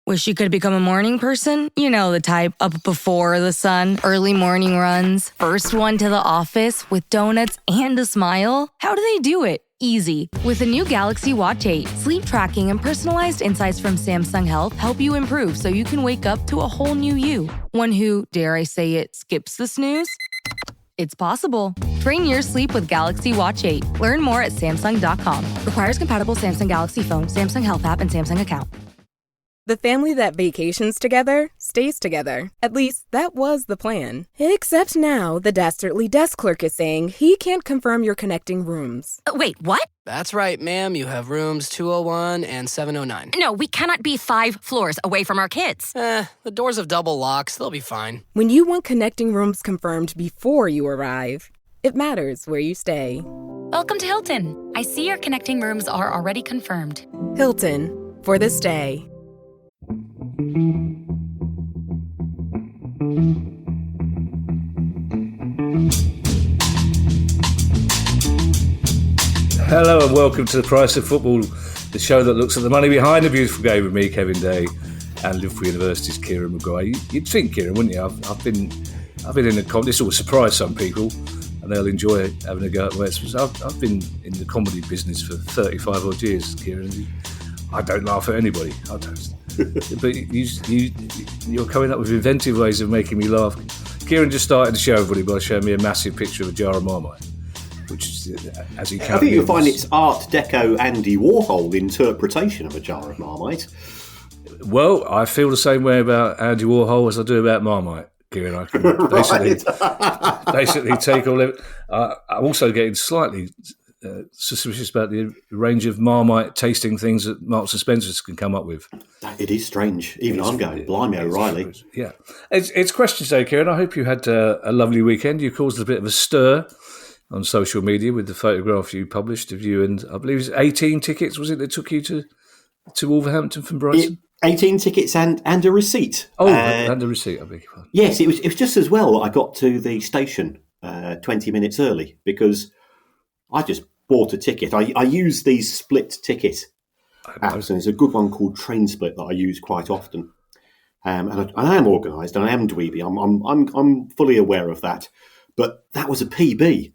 Wish you could become a morning person? You know the type, up before the sun, early morning runs, first one to the office with donuts and a smile. How do they do it? Easy. With the new Galaxy Watch 8, sleep tracking and personalized insights from Samsung Health help you improve so you can wake up to a whole new you. One who, dare I say it, skips the snooze? It's possible. Train your sleep with Galaxy Watch 8. Learn more at Samsung.com. Requires compatible Samsung Galaxy phone, Samsung Health app, and Samsung account. The family that vacations together stays together. At least, that was the plan. Except now, the dastardly desk clerk is saying he can't confirm your connecting rooms. Wait, what? That's right, ma'am. You have rooms 201 and 709. No, we cannot be 5 floors away from our kids. The doors have double locks. They'll be fine. When you want connecting rooms confirmed before you arrive, it matters where you stay. Welcome to Hilton. I see your connecting rooms are already confirmed. Hilton, for the stay. Hello and welcome to The Price of Football, the show that looks at the money behind the beautiful game with me, Kevin Day, and Liverpool University's Kieran Maguire. You'd think, Kieran, wouldn't you? I've been in the this will surprise some people, and they'll enjoy having a go at West. I've been in the comedy business for 35 odd years, Kieran. I don't laugh at anybody. I don't. But you're coming up with inventive ways of making me laugh. Kieran just started to show everybody by showing me a massive picture of a jar of Marmite, which is, as he I think you'll find it's Art Deco Andy Warhol interpretation of a jar of Marmite. Well, I feel the same way about Andy Warhol as I do about Marmite, Kieran. I can basically take all of it. I'm also getting slightly suspicious about the range of Marmite tasting things that Marks and Spencer's can come up with. It is strange. Even I'm going, blimey O'Reilly. Yeah. It's questions day, Kieran. I hope you had a lovely weekend. You caused a bit of a stir on social media with the photograph you published of you and I believe it was 18 tickets, was it, that took you to Wolverhampton from Brighton? 18 tickets and a receipt. Oh, and a receipt, I beg your pardon. Yes, it was just as well I got to the station 20 minutes early because I just bought a ticket. I use these split ticket apps, and there's a good one called Train Split that I use quite often. And I am organised, and I am dweeby. I'm fully aware of that. But that was a PB.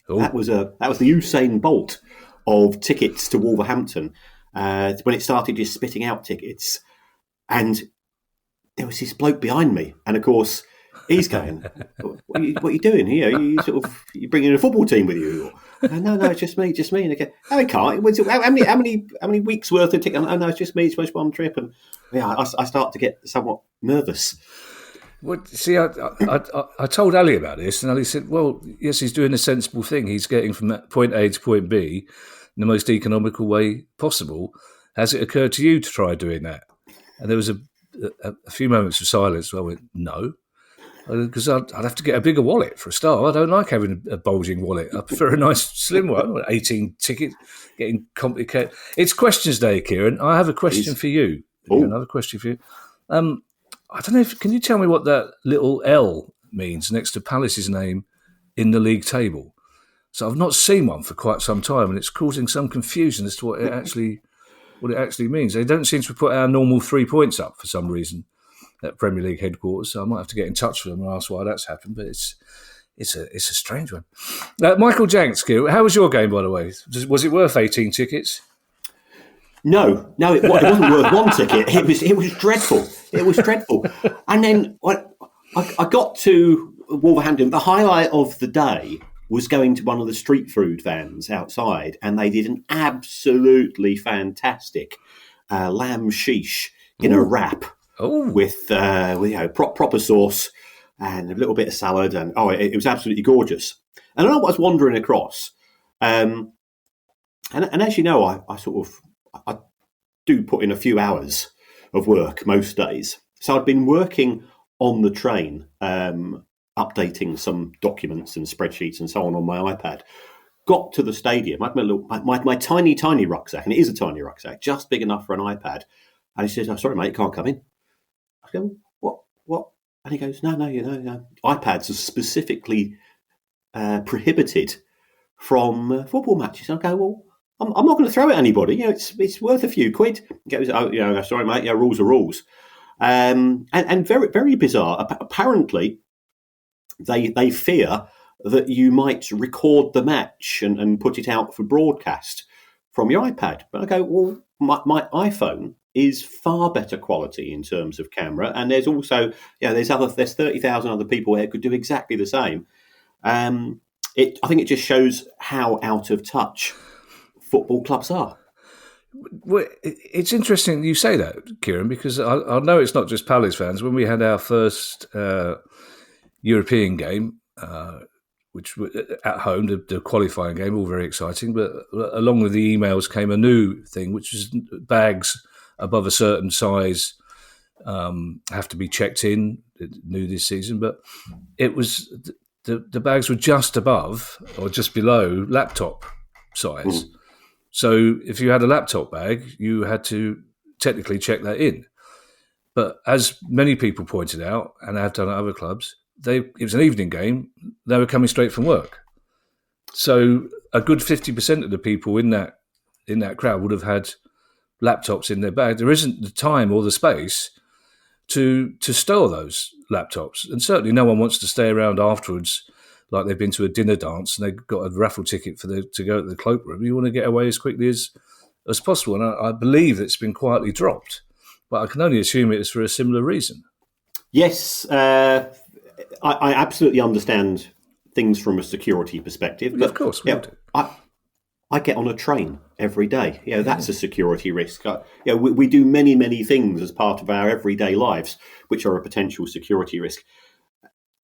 Ooh. That was the Usain Bolt of tickets to Wolverhampton when it started just spitting out tickets. And there was this bloke behind me, and of course he's going, "What are you doing here? You bringing a football team with you?" No, it's just me. And again, "No, I can't. How many weeks worth of tickets?" "Oh, no, it's just me. It's just one trip." And yeah, I start to get somewhat nervous. Well, see, I told Ali about this, and Ali said, "Well, yes, he's doing a sensible thing. He's getting from point A to point B in the most economical way possible. Has it occurred to you to try doing that?" And there was a few moments of silence. Where I went, "No." Because I'd have to get a bigger wallet for a start. I don't like having a bulging wallet. I prefer a nice slim one. 18 tickets, getting complicated. It's questions day, Kieran. I have a question for you. Another question for you. I don't know can you tell me what that little L means next to Palace's name in the league table? So I've not seen one for quite some time, and it's causing some confusion as to what it actually means. They don't seem to put our normal 3 points up for some reason at Premier League headquarters, so I might have to get in touch with them and ask why that's happened. But it's a strange one. Michael Janks, how was your game, by the way? Was it worth 18 tickets? No, it wasn't worth one ticket. It was dreadful. It was dreadful. And then I got to Wolverhampton. The highlight of the day was going to one of the street food vans outside, and they did an absolutely fantastic lamb sheesh in a wrap. With proper sauce and a little bit of salad, and it was absolutely gorgeous. And I was wandering across, and as you know, I do put in a few hours of work most days. So I'd been working on the train, updating some documents and spreadsheets and so on my iPad. Got to the stadium. I had my tiny rucksack, and it is a tiny rucksack, just big enough for an iPad. And he says, "Oh, sorry, mate, can't come in." I go, what? And he goes, no, iPads are specifically prohibited from football matches. And I go, well, I'm not going to throw it at anybody. It's worth a few quid. Goes, sorry, mate. Yeah, rules are rules. And very, very bizarre. Apparently, they fear that you might record the match and put it out for broadcast from your iPad. But I go, well, my iPhone is far better quality in terms of camera, and there's also there's 30,000 other people here who could do exactly the same. I think it just shows how out of touch football clubs are. Well, it's interesting you say that, Kieran, because I know it's not just Palace fans. When we had our first European game, which at home, the qualifying game, all very exciting, but along with the emails came a new thing, which is bags above a certain size have to be checked in, new this season, but it was the bags were just above or just below laptop size. So if you had a laptop bag, you had to technically check that in. But as many people pointed out, and have done at other clubs, it was an evening game. They were coming straight from work. So a good 50% of the people in that crowd would have had laptops in their bag. There isn't the time or the space to store those laptops. And certainly no one wants to stay around afterwards like they've been to a dinner dance and they've got a raffle ticket to go to the cloakroom. You want to get away as quickly as possible. And I believe it's been quietly dropped. But I can only assume it is for a similar reason. Yes, I absolutely understand things from a security perspective. But, of course, we do. I get on a train every day. That's a security risk. We do many, many things as part of our everyday lives, which are a potential security risk.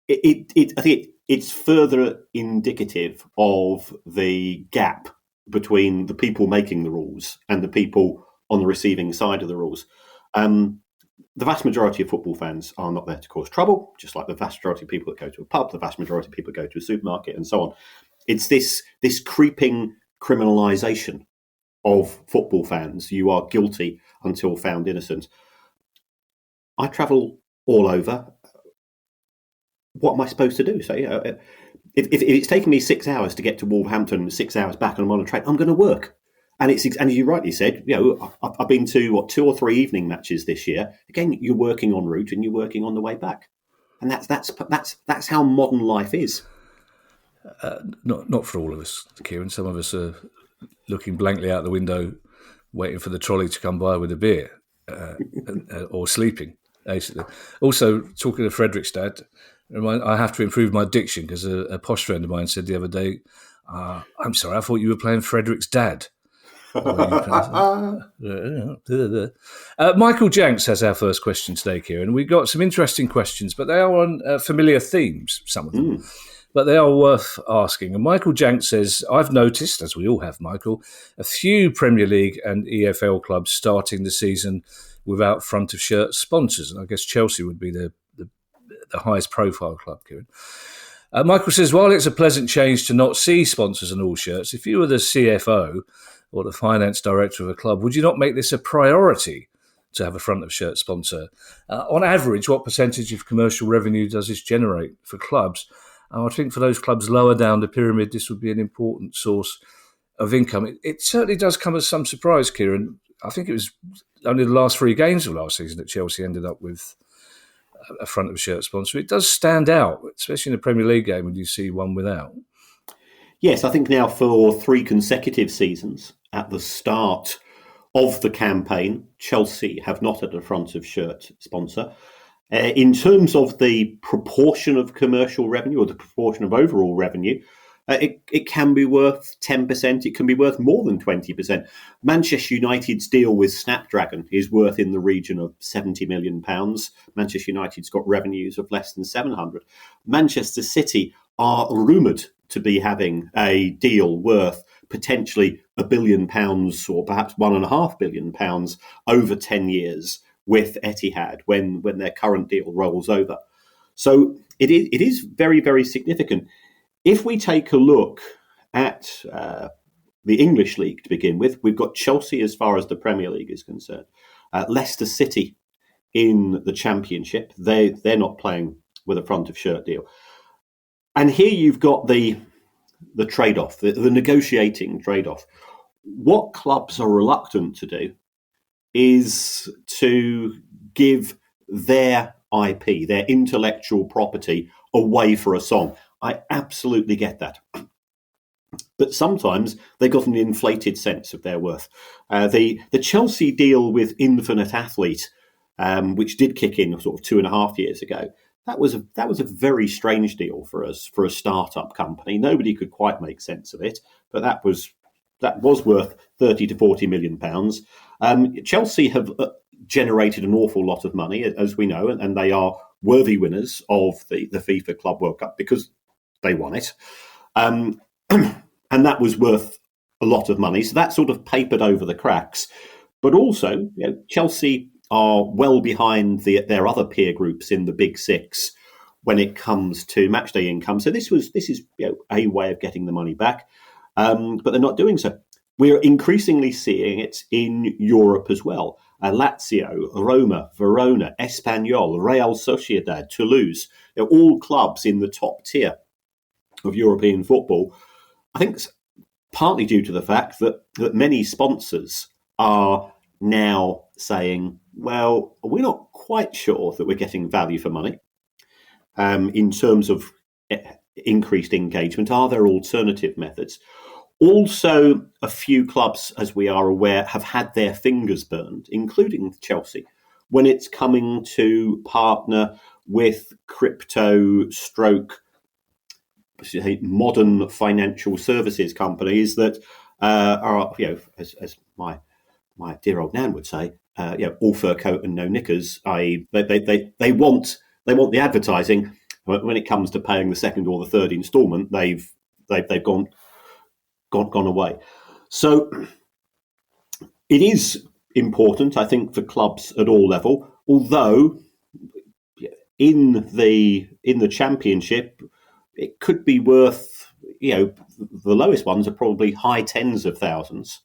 I think it's further indicative of the gap between the people making the rules and the people on the receiving side of the rules. The vast majority of football fans are not there to cause trouble, just like the vast majority of people that go to a pub, the vast majority of people that go to a supermarket, and so on. It's this creeping criminalisation of football fans. You are guilty until found innocent. I travel all over. What am I supposed to do? So, if it's taken me 6 hours to get to Wolverhampton, 6 hours back, and I'm on a train, I'm going to work. And as you rightly said, I've been to 2 or 3 evening matches this year. Again, you're working en route and you're working on the way back, and that's how modern life is. Not for all of us, Kieran. Some of us are looking blankly out the window, waiting for the trolley to come by with a beer, or sleeping, basically. Also, talking to Frederick's dad, I have to improve my diction because a posh friend of mine said the other day, "I'm sorry, I thought you were playing Frederick's dad." Michael Janks has our first question today, Kieran. We've got some interesting questions, but they are on familiar themes, some of them. But they are worth asking. And Michael Janks says, I've noticed, as we all have, Michael, a few Premier League and EFL clubs starting the season without front-of-shirt sponsors. And I guess Chelsea would be the highest profile club, Kieran. Michael says, while it's a pleasant change to not see sponsors on all shirts, if you were the CFO or the finance director of a club, would you not make this a priority to have a front-of-shirt sponsor? On average, what percentage of commercial revenue does this generate for clubs? I think for those clubs lower down the pyramid, this would be an important source of income. It certainly does come as some surprise, Kieran. I think it was only the last 3 games of last season that Chelsea ended up with a front-of-shirt sponsor. It does stand out, especially in a Premier League game when you see one without. Yes, I think now for 3 consecutive seasons at the start of the campaign, Chelsea have not had a front-of-shirt sponsor. In terms of the proportion of commercial revenue or the proportion of overall revenue, it can be worth 10%. It can be worth more than 20%. Manchester United's deal with Snapdragon is worth in the region of £70 million. Manchester United's got revenues of less than 700. Manchester City are rumoured to be having a deal worth potentially £1 billion or perhaps £1.5 billion over 10 years with Etihad when their current deal rolls over. So it is very, very significant. If we take a look at the English League to begin with, we've got Chelsea as far as the Premier League is concerned. Leicester City in the Championship, they're not playing with a front-of-shirt deal. And here you've got the trade-off, the negotiating trade-off. what clubs are reluctant to do is to give their IP, their intellectual property, away for a song. I absolutely get that. But sometimes they got an inflated sense of their worth. The Chelsea deal with Infinite Athlete, which did kick in sort of 2.5 years ago, that was a very strange deal for us, for a startup company. Nobody could quite make sense of it, but that was worth 30 to 40 million pounds. Chelsea have generated an awful lot of money, as we know, and they are worthy winners of the FIFA Club World Cup because they won it. And that was worth a lot of money. So that sort of papered over the cracks. But also, Chelsea are well behind their other peer groups in the Big Six when it comes to matchday income. So this is a way of getting the money back. But they're not doing so. We're increasingly seeing it in Europe as well. Lazio, Roma, Verona, Espanyol, Real Sociedad, Toulouse, they're all clubs in the top tier of European football. I think it's partly due to the fact that many sponsors are now saying, well, we're not quite sure that we're getting value for money in terms of increased engagement. Are there alternative methods? Also, a few clubs, as we are aware, have had their fingers burned, including Chelsea, when it's coming to partner with crypto stroke modern financial services companies that are, as my dear old Nan would say, all fur coat and no knickers. I.e., they want the advertising. When it comes to paying the second or the third instalment, they've gone away. So it is important, I think, for clubs at all level. Although in the Championship, it could be worth, the lowest ones are probably high tens of thousands.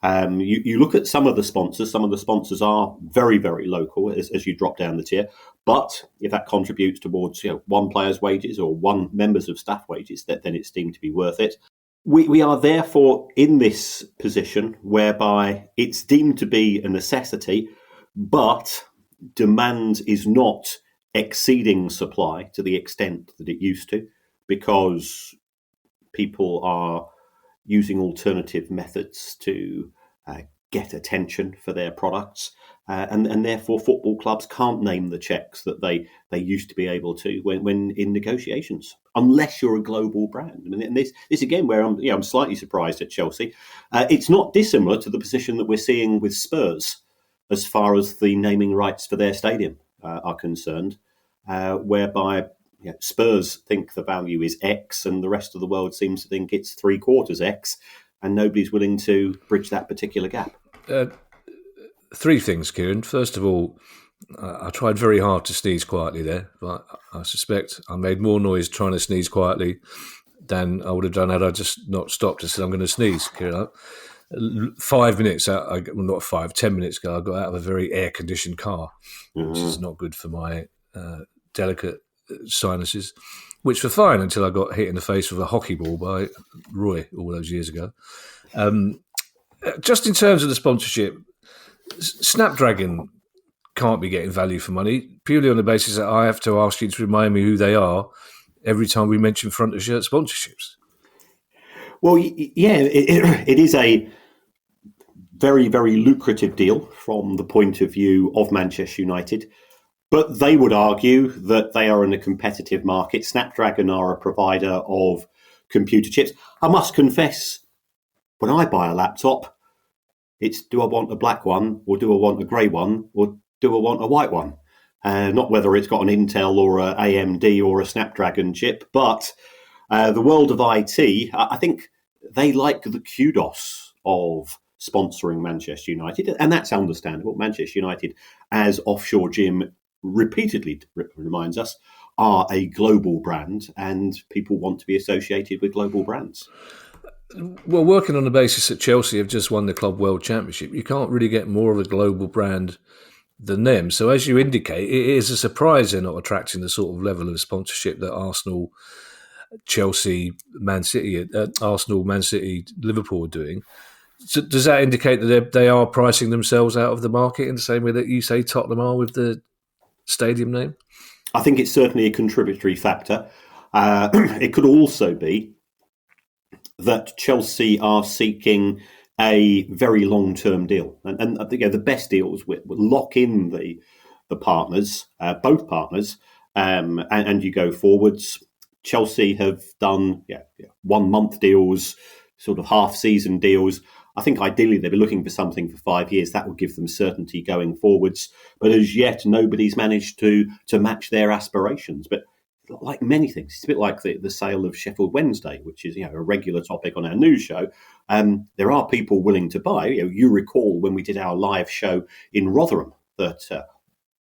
You look at some of the sponsors are very, very local as you drop down the tier. But if that contributes towards one player's wages or one member's of staff wages, then it's deemed to be worth it. We are therefore in this position whereby it's deemed to be a necessity, but demand is not exceeding supply to the extent that it used to, because people are using alternative methods to get attention for their products, and therefore football clubs can't name the checks that they used to be able to when in negotiations, unless you're a global brand. I mean, and this again, where I'm slightly surprised at Chelsea. It's not dissimilar to the position that we're seeing with Spurs as far as the naming rights for their stadium are concerned, whereby Spurs think the value is X and the rest of the world seems to think it's 3/4 X, and nobody's willing to bridge that particular gap. Three things, Kieran. First of all, I tried very hard to sneeze quietly there, but I suspect I made more noise trying to sneeze quietly than I would have done had I just not stopped and said, I'm going to sneeze, Kieran. 5 minutes out, not 5, 10 minutes ago, I got out of a very air-conditioned car, which is not good for my delicate sinuses, which were fine until I got hit in the face with a hockey ball by Roy all those years ago. Just in terms of the sponsorship, Snapdragon can't be getting value for money purely on the basis that I have to ask you to remind me who they are every time we mention front of shirt sponsorships. Well, yeah, it is a very, very lucrative deal from the point of view of Manchester United. But they would argue that they are in a competitive market. Snapdragon are a provider of computer chips. I must confess, when I buy a laptop, it's do I want a black one, or do I want a grey one, or do I want a white one? Not whether it's got an Intel or a AMD or a Snapdragon chip, but the world of IT, I think they like the kudos of sponsoring Manchester United, and that's understandable. Manchester United, as Offshore Gym repeatedly reminds us, are a global brand, and people want to be associated with global brands. Well, working on the basis that Chelsea have just won the Club World Championship, you can't really get more of a global brand than them. So as you indicate, it is a surprise they're not attracting the sort of level of sponsorship that Arsenal, Chelsea, Man City, Liverpool are doing. So does that indicate that they are pricing themselves out of the market in the same way that you say Tottenham are with the stadium name? I think it's certainly a contributory factor. It could also be that Chelsea are seeking a very long-term deal, and I think the best deals will lock in the partners, both partners, and you go forwards. Chelsea have done 1 month deals, sort of half-season deals. I think ideally they'd be looking for something for 5 years. That would give them certainty going forwards. But as yet, nobody's managed to match their aspirations. But like many things, it's a bit like the sale of Sheffield Wednesday, which is a regular topic on our news show. There are people willing to buy. You recall when we did our live show in Rotherham that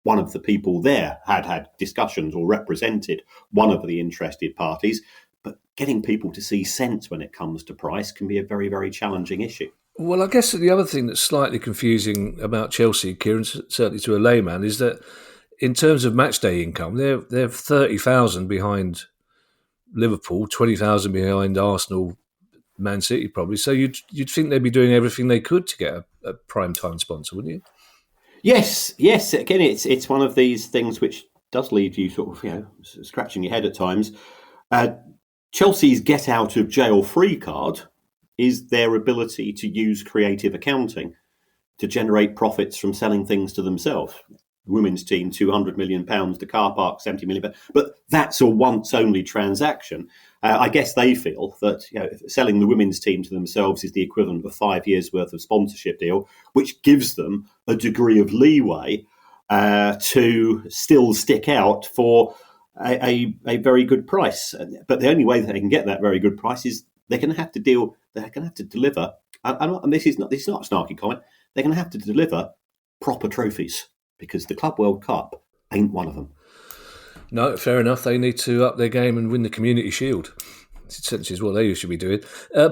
one of the people there had discussions or represented one of the interested parties. But getting people to see sense when it comes to price can be a very, very challenging issue. Well, I guess the other thing that's slightly confusing about Chelsea, Kieran, certainly to a layman, is that in terms of matchday income, they're 30,000 behind Liverpool, 20,000 behind Arsenal, Man City probably. So you'd think they'd be doing everything they could to get a prime time sponsor, wouldn't you? Yes. Again, it's one of these things which does leave you sort of scratching your head at times. Chelsea's get out of jail free card is their ability to use creative accounting to generate profits from selling things to themselves. The women's team, £200 million, the car park, £70 million. But that's a once-only transaction. I guess they feel that selling the women's team to themselves is the equivalent of 5 years' worth of sponsorship deal, which gives them a degree of leeway to still stick out for a very good price. But the only way that they can get that very good price is they're going to have to deliver. And this is not a snarky comment. They're going to have to deliver proper trophies, because the Club World Cup ain't one of them. No, fair enough. They need to up their game and win the Community Shield. Essentially is what they should be doing.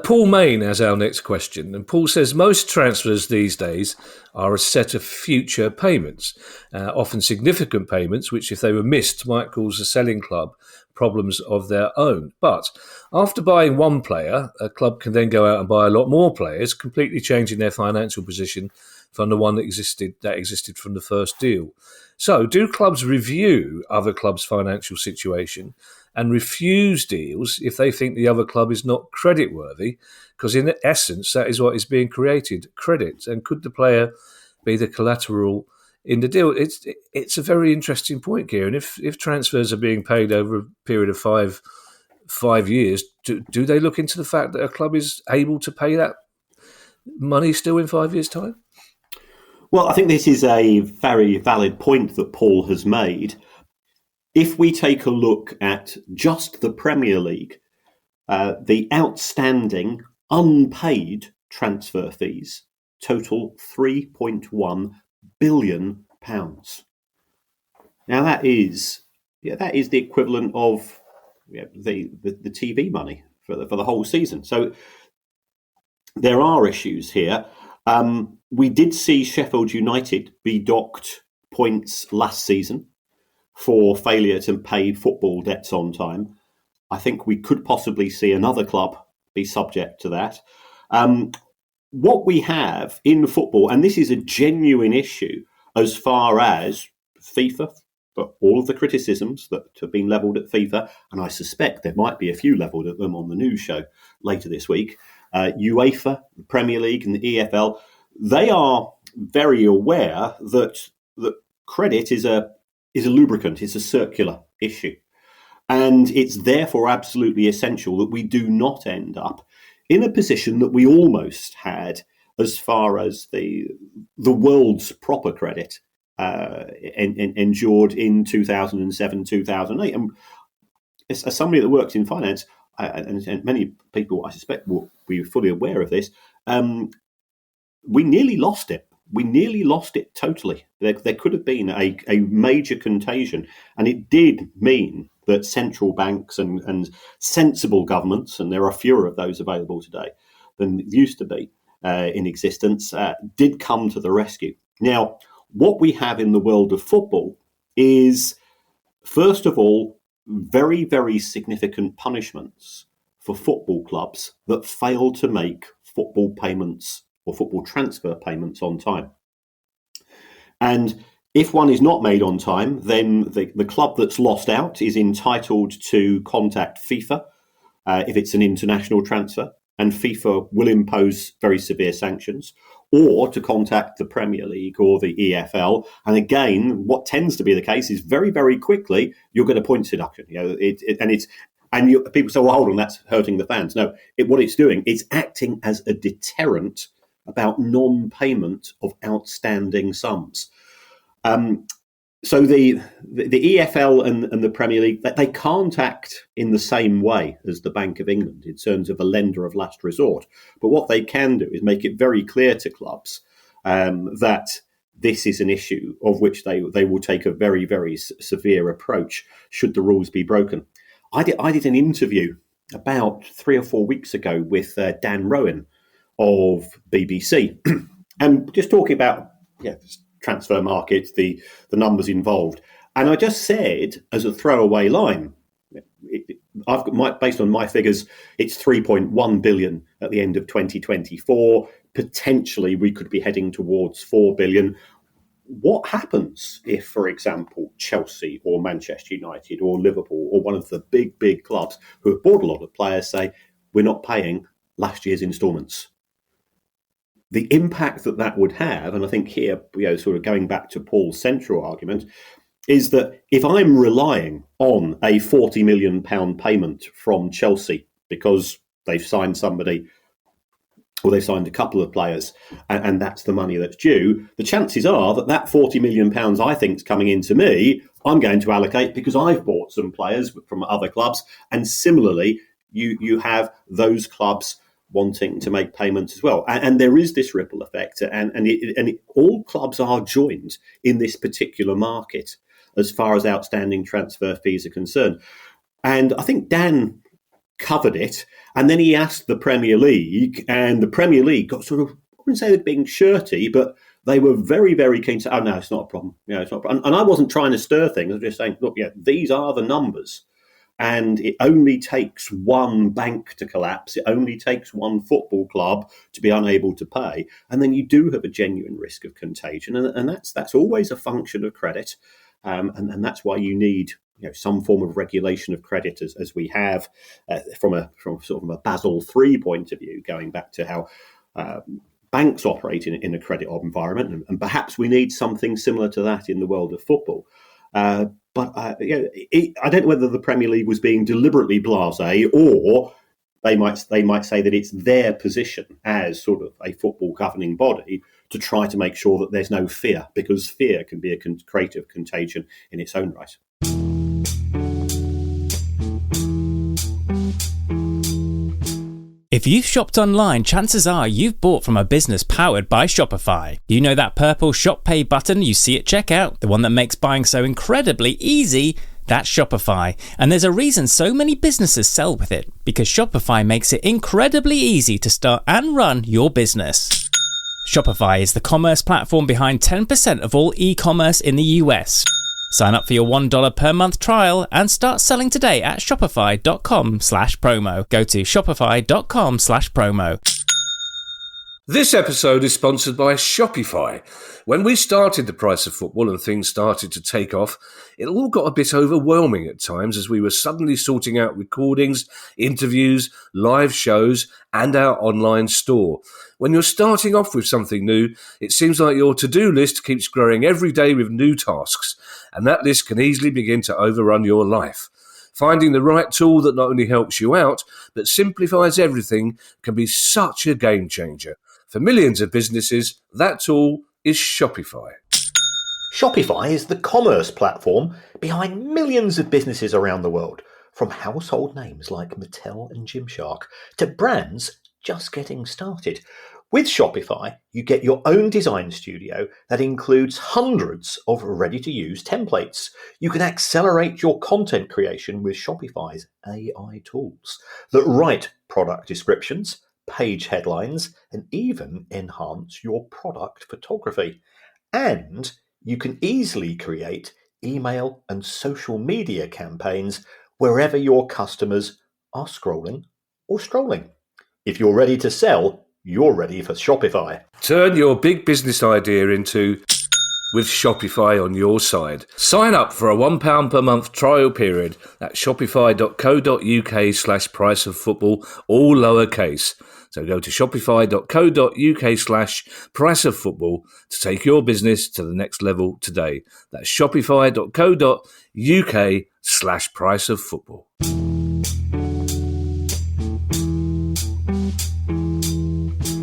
Paul Main has our next question. And Paul says, most transfers these days are a set of future payments, often significant payments, which if they were missed might cause a selling club problems of their own. But after buying one player, a club can then go out and buy a lot more players, completely changing their financial position from the one that existed from the first deal. So do clubs review other clubs' financial situation and refuse deals if they think the other club is not creditworthy? Because in essence, that is what is being created, credit. And could the player be the collateral in the deal? It's a very interesting point, Kieran. If transfers are being paid over a period of five years, do they look into the fact that a club is able to pay that money still in 5 years' time? Well, I think this is a very valid point that Paul has made. If we take a look at just the Premier League, the outstanding unpaid transfer fees total £3.1 billion. Now that is the equivalent of the TV money for the whole season. So there are issues here. We did see Sheffield United be docked points last season for failure to pay football debts on time. I think we could possibly see another club be subject to that. What we have in football, and this is a genuine issue as far as FIFA, for all of the criticisms that have been levelled at FIFA, and I suspect there might be a few levelled at them on the news show later this week, UEFA, the Premier League and the EFL, they are very aware that credit is a lubricant, it's a circular issue. And it's therefore absolutely essential that we do not end up in a position that we almost had as far as the world's proper credit endured in 2007, 2008. And as somebody that works in finance, and many people I suspect will be fully aware of this, we nearly lost it. We nearly lost it totally. There could have been a major contagion, and it did mean that central banks and sensible governments, and there are fewer of those available today than used to be in existence, did come to the rescue. Now, what we have in the world of football is, first of all, very, very significant punishments for football clubs that fail to make football payments or football transfer payments on time. And if one is not made on time, then the club that's lost out is entitled to contact FIFA if it's an international transfer, and FIFA will impose very severe sanctions, or to contact the Premier League or the EFL. And again, what tends to be the case is very, very quickly you'll get a points deduction. People say, well, hold on, that's hurting the fans. No, what it's doing, it's acting as a deterrent about non-payment of outstanding sums. So the EFL and the Premier League, they can't act in the same way as the Bank of England in terms of a lender of last resort. But what they can do is make it very clear to clubs that this is an issue of which they will take a very, very severe approach should the rules be broken. I did an interview about 3 or 4 weeks ago with Dan Rowan of BBC, and just talking about transfer market, the numbers involved. And I just said, as a throwaway line, I've got based on my figures, it's 3.1 billion at the end of 2024. Potentially, we could be heading towards 4 billion. What happens if, for example, Chelsea or Manchester United or Liverpool or one of the big clubs who have bought a lot of players say, we're not paying last year's instalments? The impact that would have, and I think here, sort of going back to Paul's central argument, is that if I'm relying on a £40 million payment from Chelsea because they've signed somebody or they've signed a couple of players and that's the money that's due, the chances are that £40 million I think is coming into me, I'm going to allocate because I've bought some players from other clubs. And similarly, you have those clubs wanting to make payments as well. And there is this ripple effect, and all clubs are joined in this particular market as far as outstanding transfer fees are concerned. And I think Dan covered it, and then he asked the Premier League, and the Premier League got sort of, I wouldn't say they're being shirty, but they were very, very keen to say, oh, no, it's not a problem. It's not a problem. And I wasn't trying to stir things. I was just saying, look, these are the numbers. And it only takes one bank to collapse. It only takes one football club to be unable to pay. And then you do have a genuine risk of contagion. And that's always a function of credit. And that's why you need some form of regulation of credit as we have from sort of a Basel III point of view, going back to how banks operate in a credit environment. And perhaps we need something similar to that in the world of football. But I don't know whether the Premier League was being deliberately blasé, or they might say that it's their position as sort of a football governing body to try to make sure that there's no fear, because fear can be a creative contagion in its own right. If you've shopped online, chances are you've bought from a business powered by Shopify. You know that purple Shop Pay button you see at checkout? The one that makes buying so incredibly easy? That's Shopify. And there's a reason so many businesses sell with it, because Shopify makes it incredibly easy to start and run your business. Shopify is the commerce platform behind 10% of all e-commerce in the US. Sign up for your $1 per month trial and start selling today at shopify.com/promo. Go to shopify.com/promo. This episode is sponsored by Shopify. When we started The Price of Football and things started to take off, it all got a bit overwhelming at times as we were suddenly sorting out recordings, interviews, live shows, and our online store. When you're starting off with something new, it seems like your to-do list keeps growing every day with new tasks, and that list can easily begin to overrun your life. Finding the right tool that not only helps you out, but simplifies everything can be such a game changer. For millions of businesses, that tool is Shopify. Shopify is the commerce platform behind millions of businesses around the world, from household names like Mattel and Gymshark to brands just getting started. With Shopify, you get your own design studio that includes hundreds of ready-to-use templates. You can accelerate your content creation with Shopify's AI tools that write product descriptions, page headlines, and even enhance your product photography. And you can easily create email and social media campaigns wherever your customers are scrolling or strolling. If you're ready to sell, you're ready for Shopify. Turn your big business idea into with Shopify on your side. Sign up for a £1 per month trial period at shopify.co.uk/price of football, all lowercase. So go to shopify.co.uk/price of football to take your business to the next level today. That's shopify.co.uk/price of football.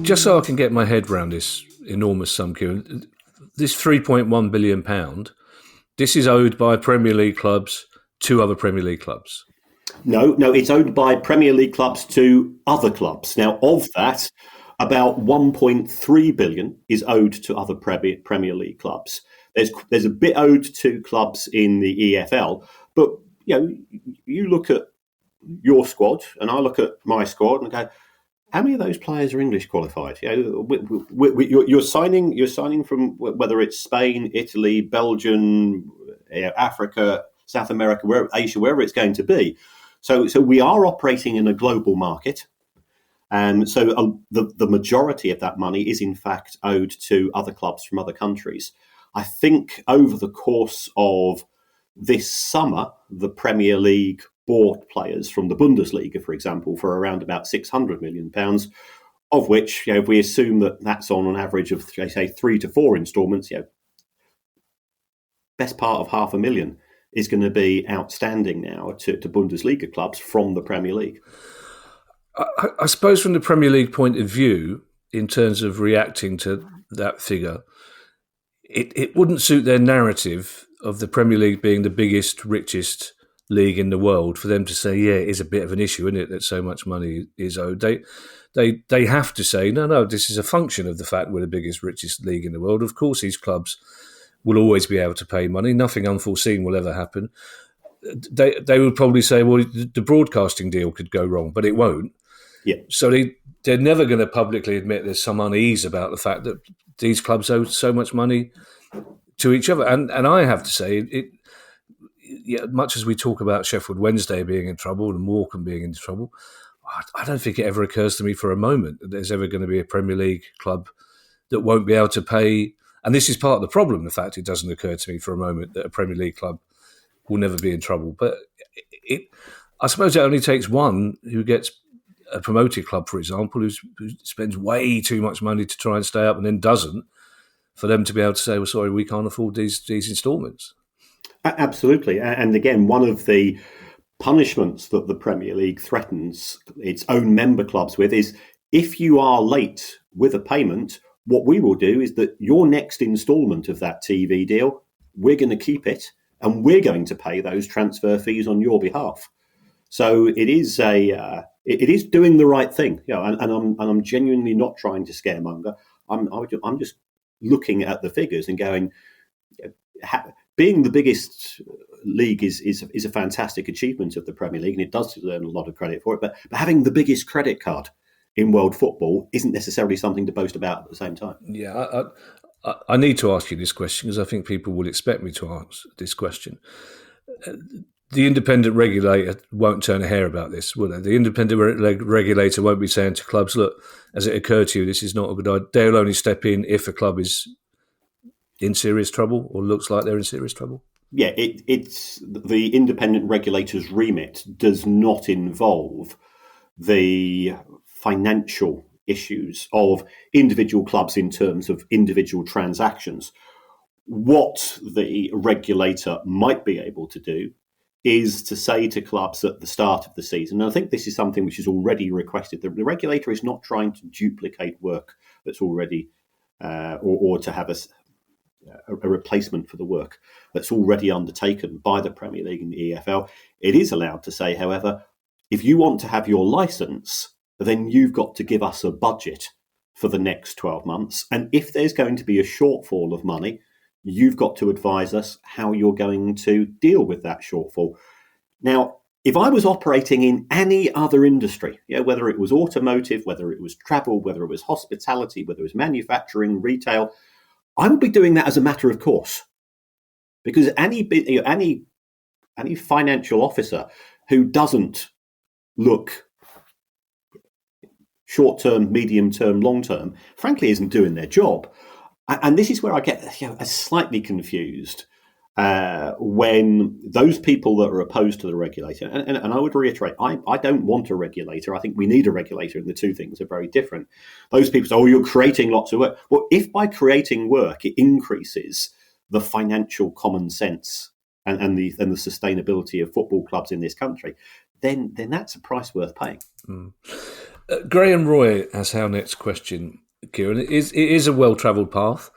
Just so I can get my head around this enormous sum, Kieran, this £3.1 billion, this is owed by Premier League clubs to other Premier League clubs. No, it's owed by Premier League clubs to other clubs. Now, of that, about 1.3 billion is owed to other Premier League clubs. There's a bit owed to clubs in the EFL, but you look at your squad and I look at my squad and go, how many of those players are English qualified? You're signing from whether it's Spain, Italy, Belgium, Africa, South America, Asia, wherever it's going to be. So we are operating in a global market, and so the majority of that money is in fact owed to other clubs from other countries. I think over the course of this summer, the Premier League bought players from the Bundesliga, for example, for around about £600 million, of which, if we assume that that's on an average of, say, 3 to 4 instalments, best part of £500,000 is going to be outstanding now to Bundesliga clubs from the Premier League. I suppose from the Premier League point of view, in terms of reacting to that figure, it wouldn't suit their narrative of the Premier League being the biggest, richest league in the world for them to say, yeah, it is a bit of an issue, isn't it, that so much money is owed. They have to say, no, this is a function of the fact we're the biggest, richest league in the world. Of course, these clubs will always be able to pay money. Nothing unforeseen will ever happen. They would probably say, well, the broadcasting deal could go wrong, but it won't. Yeah. So they're never going to publicly admit there's some unease about the fact that these clubs owe so much money to each other. And I have to say, much as we talk about Sheffield Wednesday being in trouble and Morecambe being in trouble, I don't think it ever occurs to me for a moment that there's ever going to be a Premier League club that won't be able to pay. And this is part of the problem, the fact it doesn't occur to me for a moment that a Premier League club will never be in trouble. But I suppose it only takes one who gets a promoted club, for example, who spends way too much money to try and stay up and then doesn't, for them to be able to say, well, sorry, we can't afford these instalments. Absolutely. And again, one of the punishments that the Premier League threatens its own member clubs with is, if you are late with a payment, what we will do is that your next instalment of that TV deal, we're going to keep it and we're going to pay those transfer fees on your behalf. So it is doing the right thing, and I'm genuinely not trying to scaremonger. I'm just looking at the figures and going, being the biggest league is a fantastic achievement of the Premier League, and it does earn a lot of credit for it. But having the biggest credit card in world football isn't necessarily something to boast about at the same time. Yeah, I need to ask you this question because I think people will expect me to answer this question. The independent regulator won't turn a hair about this, will they? The independent regulator won't be saying to clubs, look, as it occurred to you, this is not a good idea. They'll only step in if a club is in serious trouble or looks like they're in serious trouble. Yeah, it's the independent regulator's remit does not involve the financial issues of individual clubs in terms of individual transactions. What the regulator might be able to do is to say to clubs at the start of the season, and I think this is something which is already requested, the regulator is not trying to duplicate work that's already, or to have a replacement for the work that's already undertaken by the Premier League and the EFL. It is allowed to say, however, if you want to have your licence, then you've got to give us a budget for the next 12 months. And if there's going to be a shortfall of money, you've got to advise us how you're going to deal with that shortfall. Now, if I was operating in any other industry, whether it was automotive, whether it was travel, whether it was hospitality, whether it was manufacturing, retail, I would be doing that as a matter of course. Because any financial officer who doesn't look short term, medium term, long term, frankly, isn't doing their job. And this is where I get slightly confused when those people that are opposed to the regulator, and I would reiterate, I don't want a regulator. I think we need a regulator, and the two things are very different. Those people say, oh, you're creating lots of work. Well, if by creating work it increases the financial common sense and the sustainability of football clubs in this country, then that's a price worth paying. Graham Roy has our next question, Kieran. It is a well-travelled path.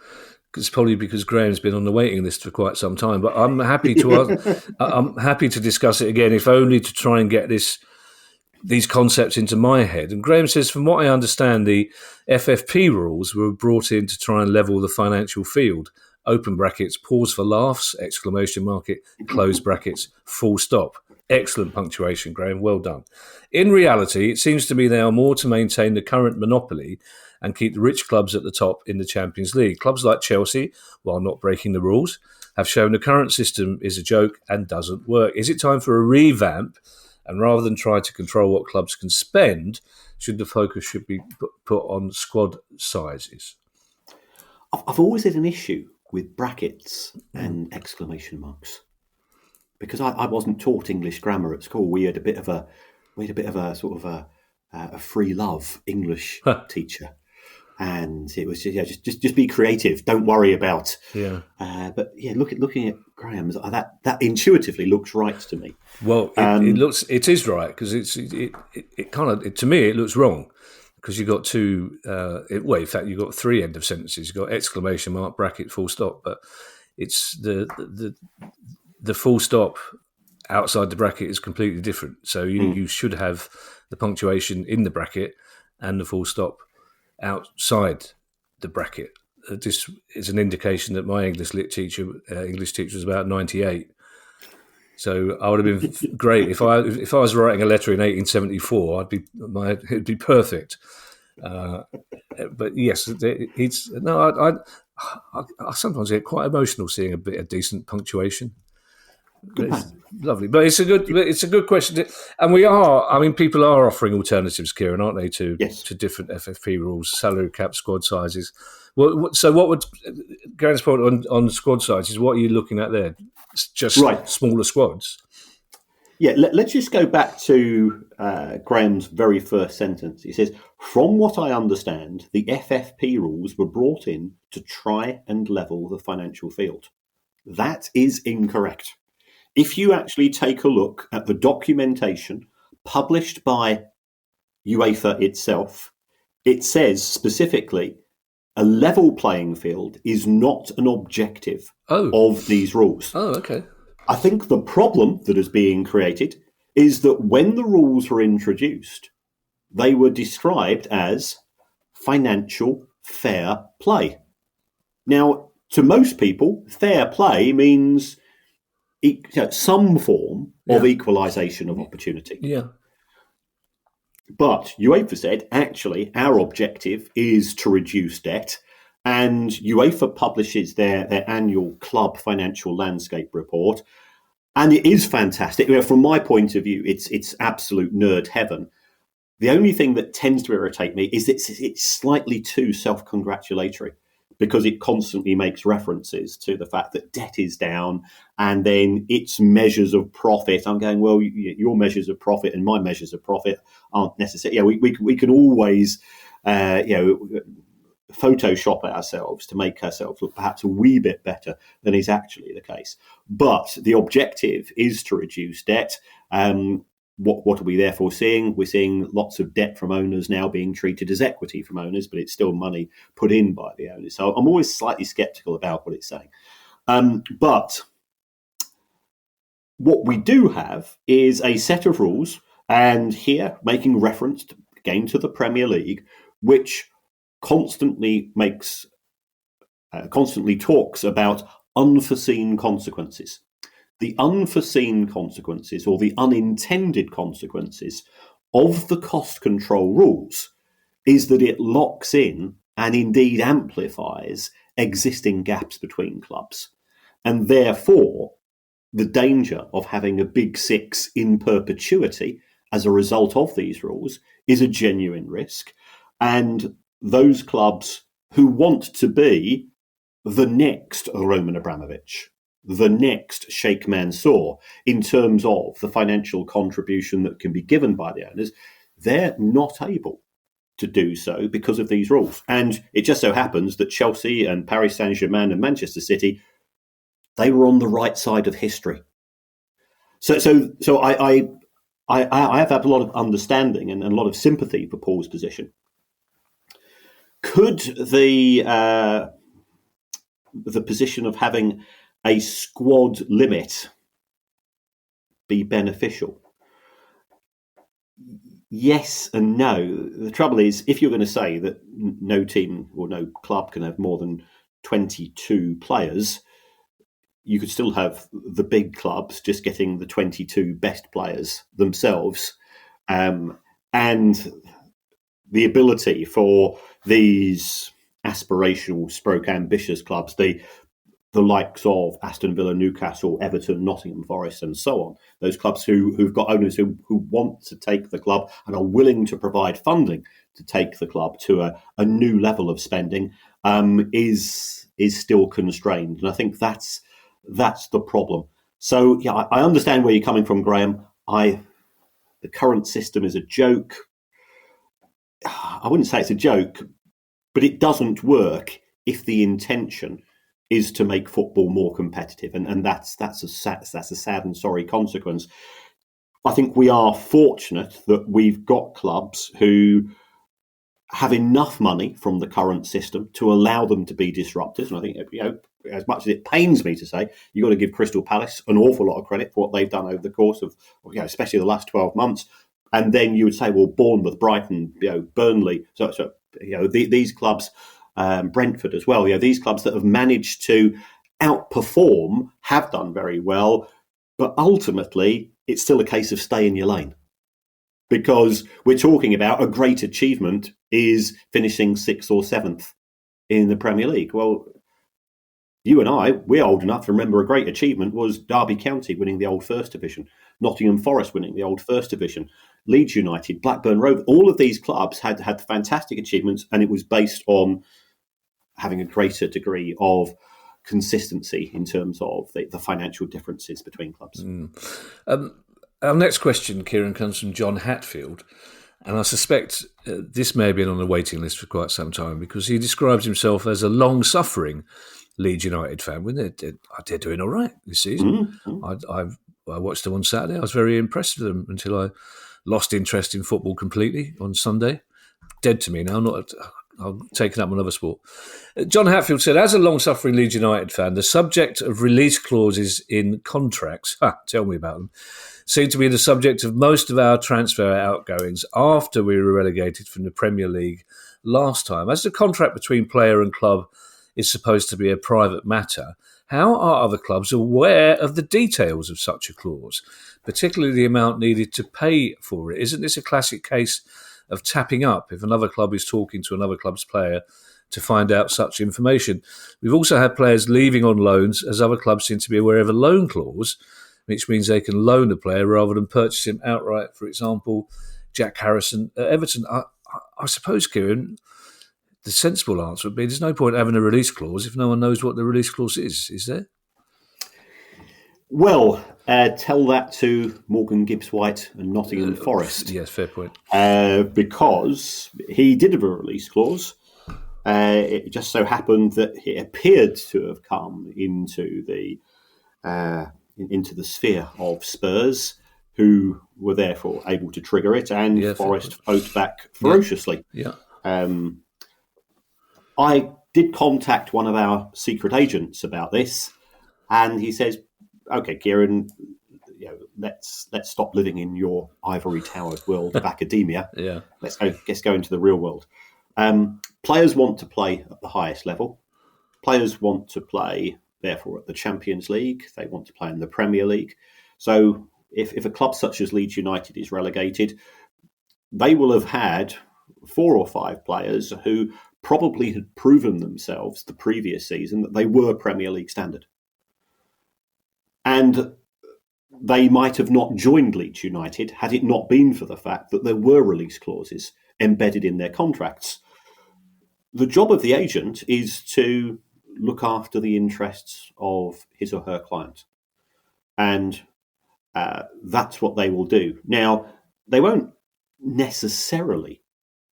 It's probably because Graham's been on the waiting list for quite some time. But I'm happy to I'm happy to discuss it again, if only to try and get these concepts into my head. And Graham says, from what I understand, the FFP rules were brought in to try and level the financial field. Open brackets, pause for laughs, exclamation mark, close brackets, full stop. Excellent punctuation, Graham. Well done. In reality, it seems to me they are more to maintain the current monopoly and keep the rich clubs at the top in the Champions League. Clubs like Chelsea, while not breaking the rules, have shown the current system is a joke and doesn't work. Is it time for a revamp? And rather than try to control what clubs can spend, should the focus should be put on squad sizes? I've always had an issue with brackets and exclamation marks, because I wasn't taught English grammar at school. We had a bit of a sort of a free love English teacher, and it was just be creative. Don't worry about. Yeah. But yeah, looking at Graham's, that intuitively looks right to me. Well, it is right, because it kind of, to me, it looks wrong, because you've got two. In fact, you've got three end of sentences. You've got exclamation mark, bracket, full stop, but it's the full stop outside the bracket is completely different. So you should have the punctuation in the bracket and the full stop outside the bracket. This is an indication that my English teacher was about 98. So I would have been great if I was writing a letter in 1874. It'd be perfect. But yes, I sometimes get quite emotional seeing a bit of decent punctuation. It's lovely, but it's a good question, and people are offering alternatives, Kieran, aren't they, to different FFP rules, salary cap, squad sizes. So what would Garen's point on squad sizes? What are you looking at there? Just smaller squads. Yeah, let's just go back to Graham's very first sentence. He says, "From what I understand, the FFP rules were brought in to try and level the financial field." That is incorrect. If you actually take a look at the documentation published by UEFA itself, it says specifically a level playing field is not an objective of these rules. Oh, okay. I think the problem that is being created is that when the rules were introduced, they were described as financial fair play. Now, to most people, fair play means some form of equalisation of opportunity. Yeah. But UEFA said, actually, our objective is to reduce debt, and UEFA publishes their annual club financial landscape report, and it is fantastic. From my point of view, it's absolute nerd heaven. The only thing that tends to irritate me is it's slightly too self-congratulatory, because it constantly makes references to the fact that debt is down, and then its measures of profit. I'm going, well, your measures of profit and my measures of profit aren't necessary. Yeah, we can always, Photoshop ourselves to make ourselves look perhaps a wee bit better than is actually the case. But the objective is to reduce debt. What are we therefore seeing? We're seeing lots of debt from owners now being treated as equity from owners, but it's still money put in by the owners. So I'm always slightly sceptical about what it's saying. But what we do have is a set of rules, and here making reference again to the Premier League, which constantly talks about unforeseen consequences. The unforeseen consequences, or the unintended consequences of the cost control rules, is that it locks in and indeed amplifies existing gaps between clubs. And therefore, the danger of having a big six in perpetuity as a result of these rules is a genuine risk. and those clubs who want to be the next Roman Abramovich, the next Sheikh Mansour, in terms of the financial contribution that can be given by the owners, they're not able to do so because of these rules. And it just so happens that Chelsea and Paris Saint-Germain and Manchester City, they were on the right side of history. So I have had a lot of understanding and a lot of sympathy for Paul's position. Could the position of having a squad limit be beneficial? Yes and no. The trouble is, if you're going to say that no team or no club can have more than 22 players, you could still have the big clubs just getting the 22 best players themselves. And the ability for these aspirational stroke ambitious clubs, the likes of Aston Villa, Newcastle, Everton, Nottingham Forest, and so on, those clubs who've got owners who want to take the club and are willing to provide funding to take the club to a new level of spending, is still constrained. And I think that's the problem. So, yeah, I understand where you're coming from, Graham. The current system is a joke. I wouldn't say it's a joke, but it doesn't work if the intention is to make football more competitive, and that's a sad and sorry consequence. I think we are fortunate that we've got clubs who have enough money from the current system to allow them to be disruptors. And I think, as much as it pains me to say, you've got to give Crystal Palace an awful lot of credit for what they've done over the course of, especially the last 12 months. And then you would say, well, Bournemouth, Brighton, Burnley, these clubs, Brentford as well. These clubs that have managed to outperform have done very well, but ultimately it's still a case of stay in your lane, because we're talking about a great achievement is finishing 6th or 7th in the Premier League. Well, you and we're old enough to remember a great achievement was Derby County winning the old First Division, Nottingham Forest winning the old First Division, Leeds United, Blackburn Rovers. All of these clubs had fantastic achievements, and it was based on having a greater degree of consistency in terms of the financial differences between clubs. Our next question, Kieran, comes from John Hatfield, and I suspect this may have been on the waiting list for quite some time, because he describes himself as a long-suffering Leeds United fan. When they're doing all right this season. I watched them on Saturday. I was very impressed with them until I lost interest in football completely on Sunday. Dead to me now. I've taken up another sport. John Hatfield said, as a long-suffering Leeds United fan, the subject of release clauses in contracts, tell me about them, seem to be the subject of most of our transfer outgoings after we were relegated from the Premier League last time. As the contract between player and club is supposed to be a private matter, how are other clubs aware of the details of such a clause, particularly the amount needed to pay for it? Isn't this a classic case of tapping up if another club is talking to another club's player to find out such information? We've also had players leaving on loans, as other clubs seem to be aware of a loan clause, which means they can loan a player rather than purchase him outright. For example, Jack Harrison at Everton. I suppose, Kieran, the sensible answer would be there's no point having a release clause if no one knows what the release clause is there? Well, tell that to Morgan Gibbs-White and Nottingham Forest. Yes, fair point. Because he did have a release clause. It just so happened that it appeared to have come into the sphere of Spurs, who were therefore able to trigger it, and Forest fought back ferociously. Yeah. I did contact one of our secret agents about this, and he says, "Okay, Kieran, let's stop living in your ivory towered world of academia. Yeah, let's go into the real world. Players want to play at the highest level. Players want to play, therefore, at the Champions League. They want to play in the Premier League. So, if a club such as Leeds United is relegated, they will have had 4 or 5 players who probably had proven themselves the previous season that they were Premier League standard. And they might have not joined Leeds United had it not been for the fact that there were release clauses embedded in their contracts. The job of the agent is to look after the interests of his or her client. And that's what they will do. Now, they won't necessarily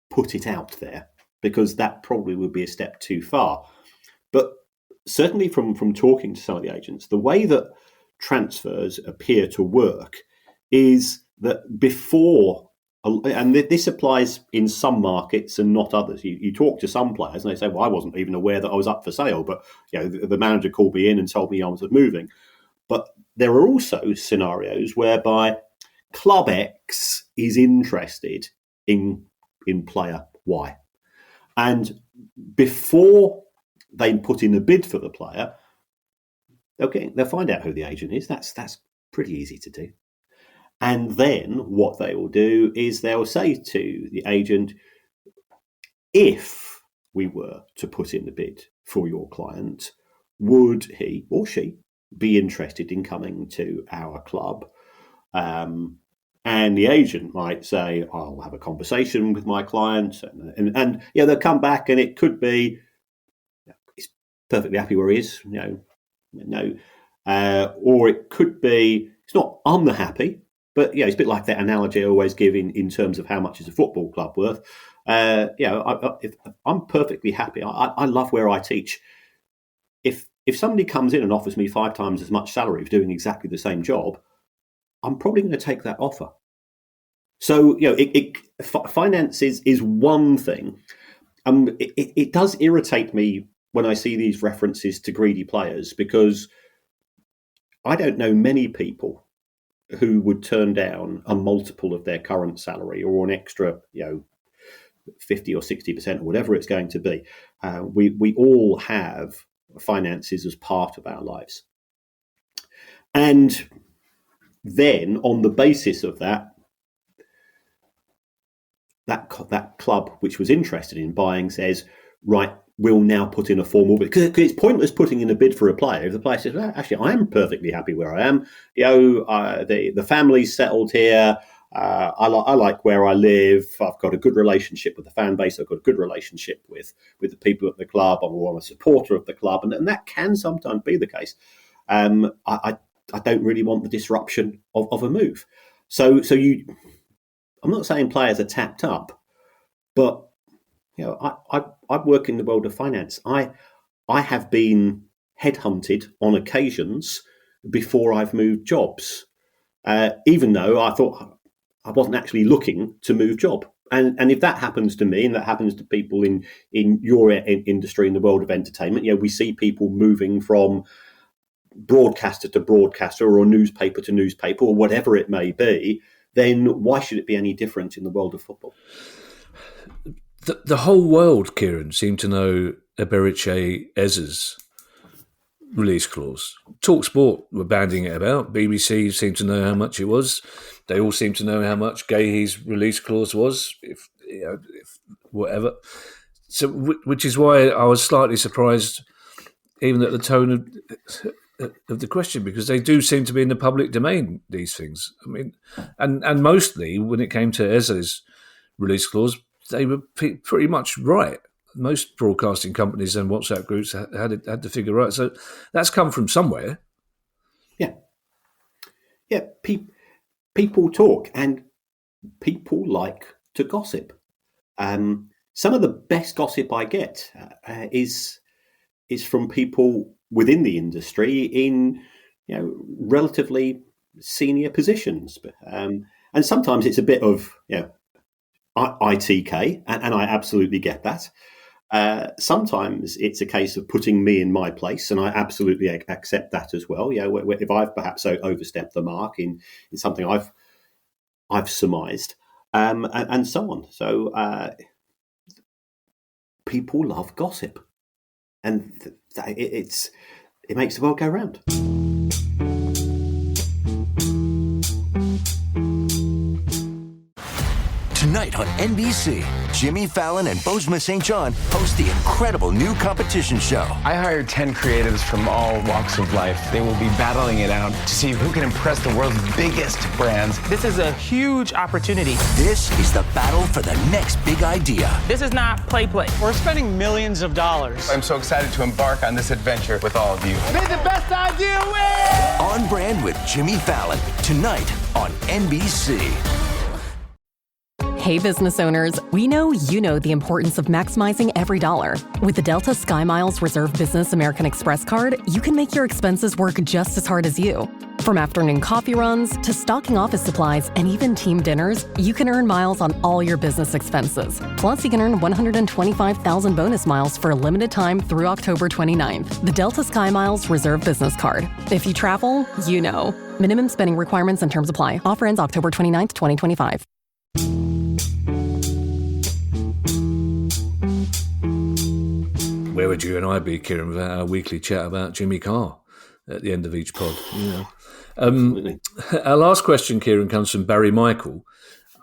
put it out there because that probably would be a step too far. But certainly from talking to some of the agents, the way that transfers appear to work is that before, and this applies in some markets and not others. You talk to some players and they say, well, I wasn't even aware that I was up for sale, but the manager called me in and told me I was moving. But there are also scenarios whereby Club X is interested in player Y. And before they put in a bid for the player, they'll find out who the agent is. That's pretty easy to do. And then what they will do is they'll say to the agent, if we were to put in the bid for your client, would he or she be interested in coming to our club? And the agent might say, I'll have a conversation with my client. And they'll come back and it could be, he's perfectly happy where he is, no. Or it could be, it's not unhappy, but it's a bit like that analogy I always give in terms of how much is a football club worth. If I'm perfectly happy. I love where I teach. If somebody comes in and offers me 5 times as much salary for doing exactly the same job, I'm probably going to take that offer. So finance is one thing. It does irritate me when I see these references to greedy players because I don't know many people who would turn down a multiple of their current salary or an extra, 50 or 60% or whatever it's going to be. We all have finances as part of our lives. And then on the basis of that club which was interested in buying says, right, we'll now put in a formal bid. Because it's pointless putting in a bid for a player. If the player says, well, actually, I'm perfectly happy where I am. The family's settled here. I like where I live. I've got a good relationship with the fan base. I've got a good relationship with the people at the club. I'm a supporter of the club. And that can sometimes be the case. I don't really want the disruption of a move. So I'm not saying players are tapped up, but I work in the world of finance. I have been headhunted on occasions before I've moved jobs, even though I thought I wasn't actually looking to move job. And if that happens to me, and that happens to people in your industry, in the world of entertainment, we see people moving from broadcaster to broadcaster or newspaper to newspaper or whatever it may be, then why should it be any different in the world of football? The whole world, Kieran, seemed to know Eberiche Eze's release clause. TalkSport were banding it about. BBC seemed to know how much it was. They all seemed to know how much Gahey's release clause was, if whatever. So, which is why I was slightly surprised, even at the tone of the question, because they do seem to be in the public domain, these things. I mean, and mostly when it came to Eze's release clause, they were pretty much right. Most broadcasting companies and WhatsApp groups had the figure right. So that's come from somewhere. Yeah. People talk and people like to gossip. Some of the best gossip I get is from people within the industry in relatively senior positions, and sometimes it's a bit of ITK, and I absolutely get that. Sometimes it's a case of putting me in my place, and I absolutely accept that as well. If I've perhaps overstepped the mark in something I've surmised, and so on. So people love gossip, and it makes the world go round. Tonight on NBC, Jimmy Fallon and Bozoma St. John host the incredible new competition show. I hired 10 creatives from all walks of life. They will be battling it out to see who can impress the world's biggest brands. This is a huge opportunity. This is the battle for the next big idea. This is not play. We're spending millions of dollars. I'm so excited to embark on this adventure with all of you. May the best idea win! On Brand with Jimmy Fallon, tonight on NBC. Hey, business owners, we know you know the importance of maximizing every dollar. With the Delta Sky Miles Reserve Business American Express card, you can make your expenses work just as hard as you. From afternoon coffee runs to stocking office supplies and even team dinners, you can earn miles on all your business expenses. Plus, you can earn 125,000 bonus miles for a limited time through October 29th. The Delta Sky Miles Reserve Business Card. If you travel, you know. Minimum spending requirements and terms apply. Offer ends October 29th, 2025. Where would you and I be, Kieran, without our weekly chat about Jimmy Carr at the end of each pod? Our last question, Kieran, comes from Barry Michael.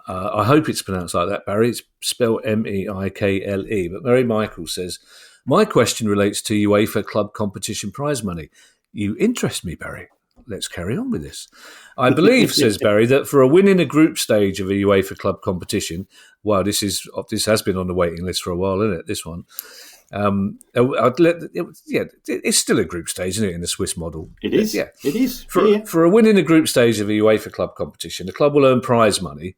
I hope it's pronounced like that, Barry. It's spelled Meikle. But Barry Michael says, my question relates to UEFA club competition prize money. You interest me, Barry. Let's carry on with this. I believe, says Barry, that for a win in a group stage of a UEFA club competition, wow, this has been on the waiting list for a while, isn't it, this one? It's still a group stage, isn't it, in the Swiss model? It is. Yeah, it is. For a win in a group stage of a UEFA club competition, the club will earn prize money,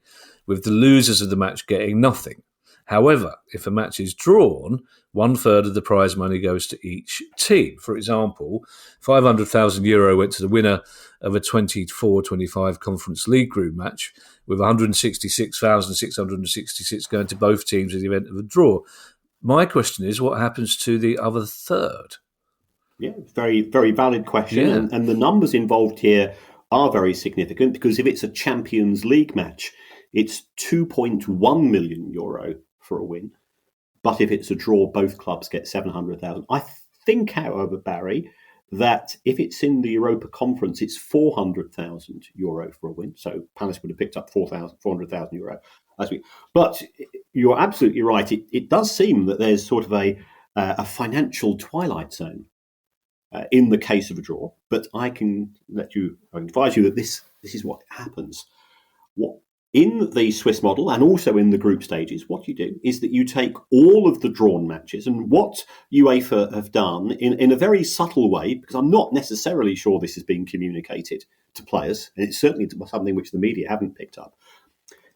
with the losers of the match getting nothing. However, if a match is drawn, 1/3 of the prize money goes to each team. For example, €500,000 went to the winner of a 24-25 Conference League group match, with 166,666 going to both teams in the event of a draw. My question is, what happens to the other third? Yeah, very, very valid question. Yeah. And the numbers involved here are very significant, because if it's a Champions League match, it's €2.1 million for a win. But if it's a draw, both clubs get 700,000. I think, however, Barry, that if it's in the Europa Conference, it's €400,000 for a win. So Palace would have picked up €400,000 last week. But you're absolutely right. It does seem that there's sort of a financial twilight zone in the case of a draw. But I can advise you that this is what happens. In the Swiss model, and also in the group stages, what you do is that you take all of the drawn matches, and what UEFA have done in a very subtle way, because I'm not necessarily sure this is being communicated to players, and it's certainly something which the media haven't picked up,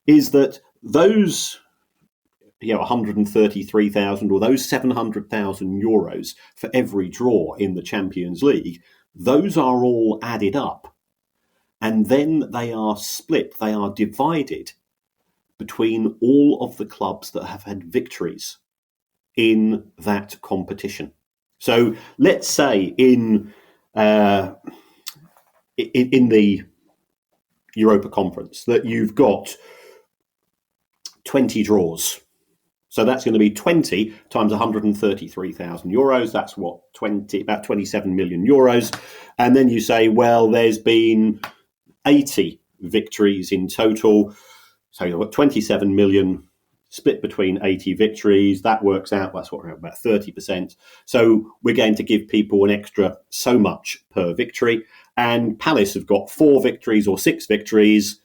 is that those 133,000 or those €700,000 for every draw in the Champions League, those are all added up. And then they are split, they are divided between all of the clubs that have had victories in that competition. So let's say in the Europa Conference that you've got 20 draws. So that's going to be 20 times €133,000. That's about €27 million. And then you say, well, there's been 80 victories in total. So you've got 27 million split between 80 victories. That works out, that's what, about 30%. So we're going to give people an extra so much per victory. And Palace have got 4 victories or 6 victories.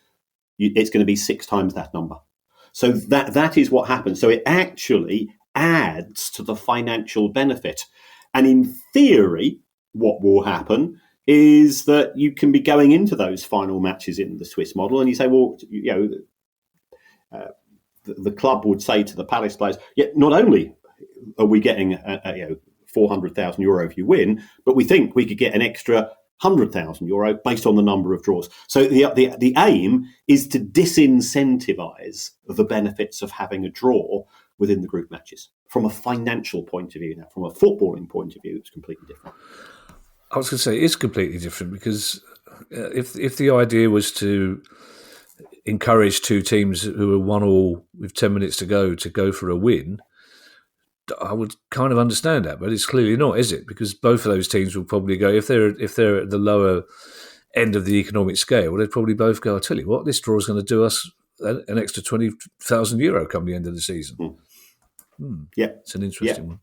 It's going to be 6 times that number. So that is what happens. So it actually adds to the financial benefit. And in theory, what will happen is that you can be going into those final matches in the Swiss model, and you say, well, the club would say to the Palace players, not only are we getting €400,000 if you win, but we think we could get an extra €100,000 based on the number of draws. So the aim is to disincentivise the benefits of having a draw within the group matches. From a financial point of view, now from a footballing point of view, it's completely different. I was going to say it's completely different, because if the idea was to encourage two teams who are 1-1 with 10 minutes to go for a win, I would kind of understand that, but it's clearly not, is it? Because both of those teams will probably go, if they're at the lower end of the economic scale, they'd probably both go, I'll tell you what, this draw is going to do us an extra €20,000 come the end of the season. Yeah, it's an interesting one.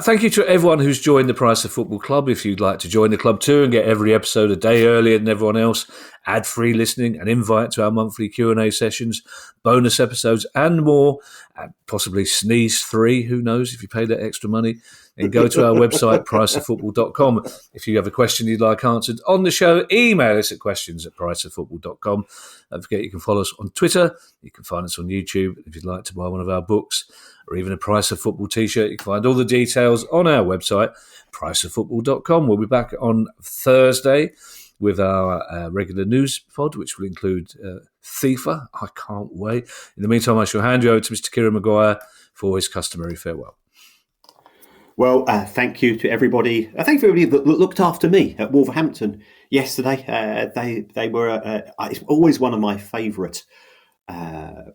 Thank you to everyone who's joined the Price of Football Club. If you'd like to join the club too and get every episode a day earlier than everyone else, ad-free listening, an invite to our monthly Q&A sessions, bonus episodes and more, and possibly Sneeze 3, who knows, if you pay that extra money, then go to our website, priceoffootball.com. If you have a question you'd like answered on the show, email us at questions@priceoffootball.com. Don't forget you can follow us on Twitter, you can find us on YouTube. If you'd like to buy one of our books, or even a Price of Football t-shirt, you can find all the details on our website, priceoffootball.com. We'll be back on Thursday with our regular news pod, which will include FIFA. I can't wait. In the meantime, I shall hand you over to Mr. Kieran Maguire for his customary farewell. Well, thank you to everybody. Thank you for everybody that looked after me at Wolverhampton yesterday. They were it's always one of my favourite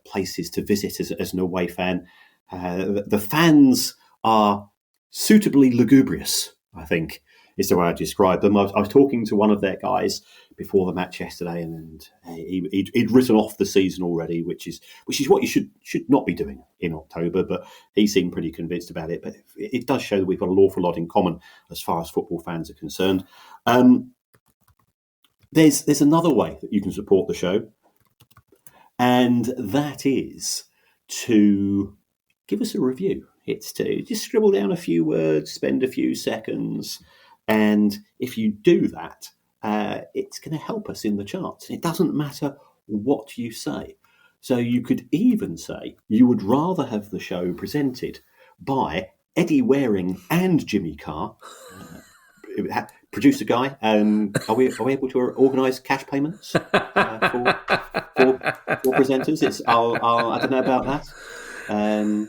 places to visit as an away fan. The fans are suitably lugubrious, I think, is the way I describe them. I was talking to one of their guys before the match yesterday, and he'd written off the season already, which is what you should not be doing in October. But he seemed pretty convinced about it. But it does show that we've got an awful lot in common as far as football fans are concerned. There's another way that you can support the show, and that is to give us a review. It's to just scribble down a few words, spend a few seconds, and if you do that, it's going to help us in the charts. It doesn't matter what you say. So you could even say you would rather have the show presented by Eddie Waring and Jimmy Carr, producer guy. Are we able to organise cash payments for presenters? I don't know about that. I'm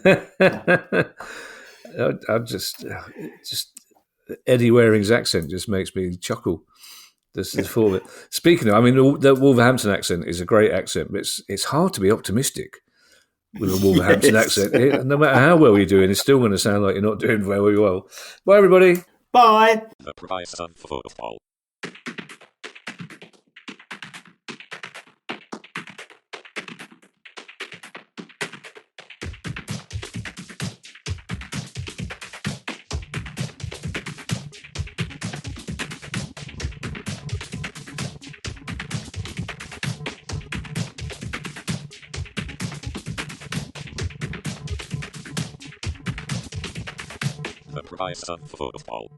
just Eddie Waring's accent just makes me chuckle. This is for it. Speaking of, I mean, the Wolverhampton accent is a great accent, but it's hard to be optimistic with a Wolverhampton accent. No matter how well you're doing, it's still going to sound like you're not doing very well. Bye, everybody. Bye. The Price of Football. The Price of Football.